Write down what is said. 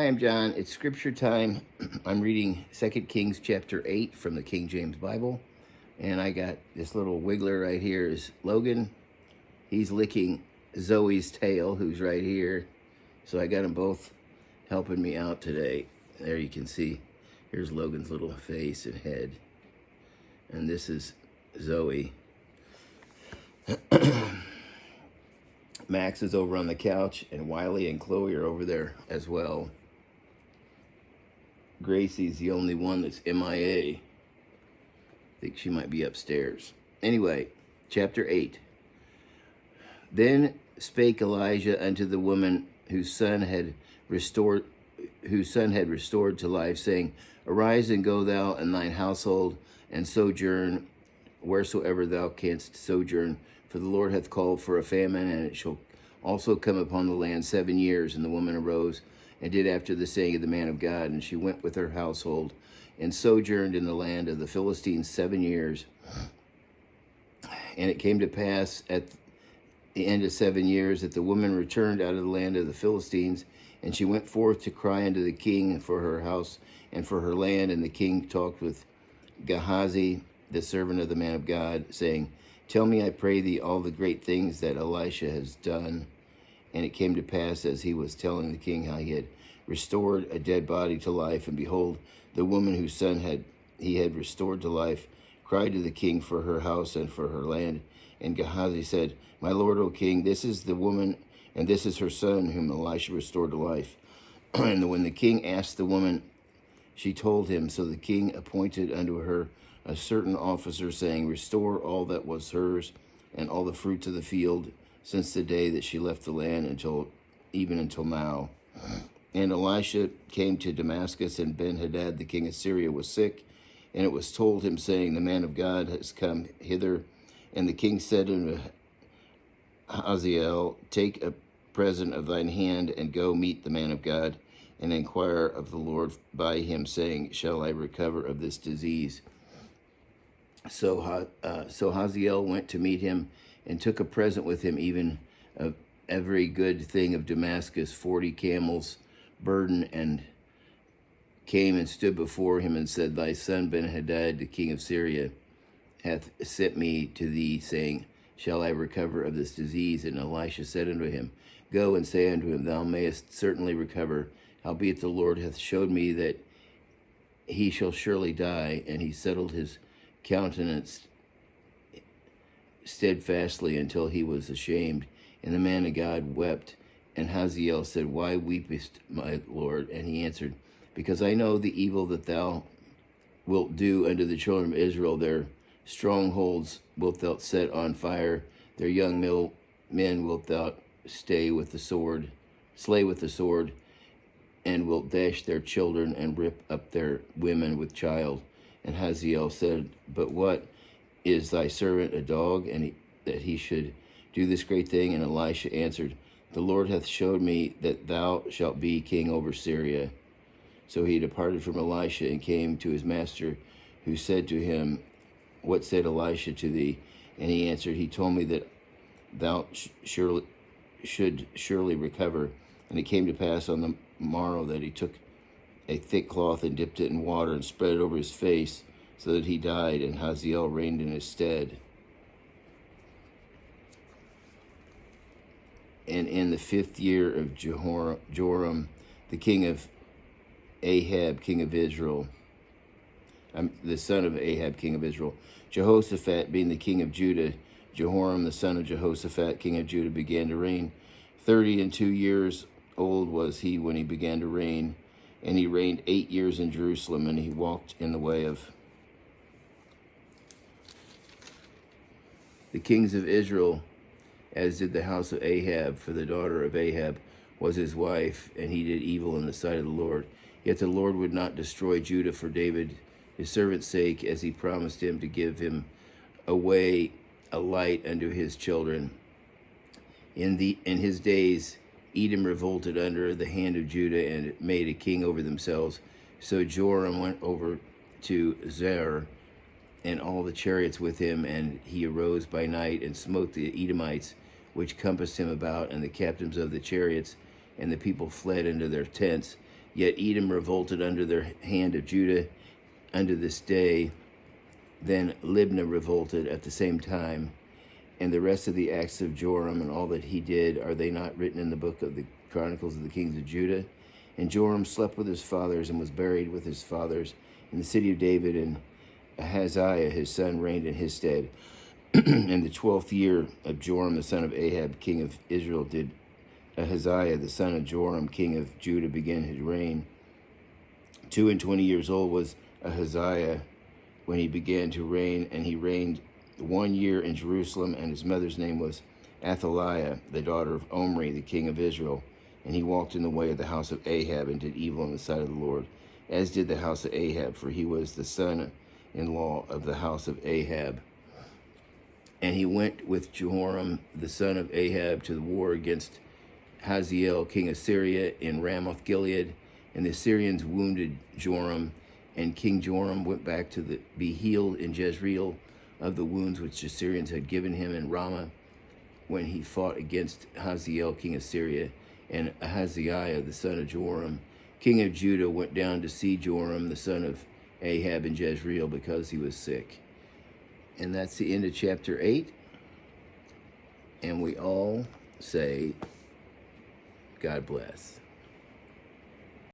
Hi, I'm John. It's scripture time. I'm reading 2 Kings chapter 8 from the King James Bible. And I got this little wiggler right here is Logan. He's licking Zoe's tail, who's right here. So I got them both helping me out today. There you can see. Here's Logan's little face and head. And this is Zoe. Max is over on the couch, and Wiley and Chloe are over there as well. Gracie's the only one that's MIA. I think she might be upstairs. Anyway, chapter 8. Then spake Elijah unto the woman whose son had restored to life, saying, Arise and go thou and thine household, and sojourn wheresoever thou canst sojourn. For the Lord hath called for a famine, and it shall also come upon the land 7 years. And the woman arose and did after the saying of the man of God. And she went with her household and sojourned in the land of the Philistines 7 years. And it came to pass at the end of 7 years that the woman returned out of the land of the Philistines. And she went forth to cry unto the king for her house and for her land. And the king talked with Gehazi, the servant of the man of God, saying, Tell me, I pray thee, all the great things that Elisha has done. And it came to pass, as he was telling the king how he had restored a dead body to life, and behold, the woman whose son he had restored to life cried to the king for her house and for her land. And Gehazi said, My lord, O king, this is the woman, and this is her son, whom Elisha restored to life. And when the king asked the woman, she told him. So the king appointed unto her a certain officer, saying, Restore all that was hers, and all the fruits of the field, since the day that she left the land even until now. And Elisha came to Damascus, and Ben-Hadad the king of Syria was sick. And it was told him, saying, The man of God has come hither. And the king said unto Hazael, Take a present of thine hand, and go meet the man of God, and inquire of the Lord by him, saying, Shall I recover of this disease? So Hazael went to meet him, and took a present with him, even of every good thing of Damascus, 40 camels burden, and came and stood before him, and said, Thy son Ben-Hadad, the king of Syria, hath sent me to thee, saying, Shall I recover of this disease? And Elisha said unto him, Go and say unto him, Thou mayest certainly recover. Howbeit the Lord hath showed me that he shall surely die. And he settled his countenance steadfastly until he was ashamed. And the man of God wept. And Hazael said, Why weepest, my lord? And he answered, Because I know the evil that thou wilt do unto the children of Israel. Their strongholds wilt thou set on fire. Their young men wilt thou slay with the sword, and wilt dash their children, and rip up their women with child. And Hazael said, But what is thy servant, a dog, and that he should do this great thing? And Elisha answered, The Lord hath showed me that thou shalt be king over Syria. So he departed from Elisha, and came to his master, who said to him, What said Elisha to thee? And he answered, He told me that thou should surely recover. And it came to pass on the morrow that he took a thick cloth and dipped it in water and spread it over his face, so that he died, and Hazael reigned in his stead. And in the 5th year of Joram, the king of Ahab, king of Israel, the son of Ahab, king of Israel, Jehoshaphat being the king of Judah, Jehoram, the son of Jehoshaphat, king of Judah, began to reign. 32 years old was he when he began to reign, and he reigned 8 years in Jerusalem, and he walked in the way of the kings of Israel, as did the house of Ahab, for the daughter of Ahab was his wife, and he did evil in the sight of the Lord. Yet the Lord would not destroy Judah for David, his servant's sake, as he promised him, to give him away a light unto his children. In his days Edom revolted under the hand of Judah, and made a king over themselves. So Joram went over to Zer, and all the chariots with him, and he arose by night and smote the Edomites, which compassed him about, and the captains of the chariots, and the people fled into their tents. Yet Edom revolted under the hand of Judah unto this day. Then Libnah revolted at the same time. And the rest of the acts of Joram and all that he did, are they not written in the book of the Chronicles of the kings of Judah? And Joram slept with his fathers and was buried with his fathers in the city of David, and Ahaziah his son reigned in his stead. In the 12th year of Joram the son of Ahab king of Israel did Ahaziah the son of Joram king of Judah begin his reign. 22 years old was Ahaziah when he began to reign, and he reigned 1 year in Jerusalem, and his mother's name was Athaliah, the daughter of Omri, the king of Israel. And he walked in the way of the house of Ahab, and did evil in the sight of the Lord, as did the house of Ahab, for he was the son-in-law of the house of Ahab. And he went with Jehoram, the son of Ahab, to the war against Hazael, king of Syria, in Ramoth Gilead. And the Syrians wounded Joram, and King Joram went back to be healed in Jezreel of the wounds which the Syrians had given him in Ramah, when he fought against Hazael, king of Syria. And Ahaziah, the son of Joram, king of Judah, went down to see Joram, the son of Ahab, in Jezreel, because he was sick. And that's the end of chapter 8. And we all say, God bless.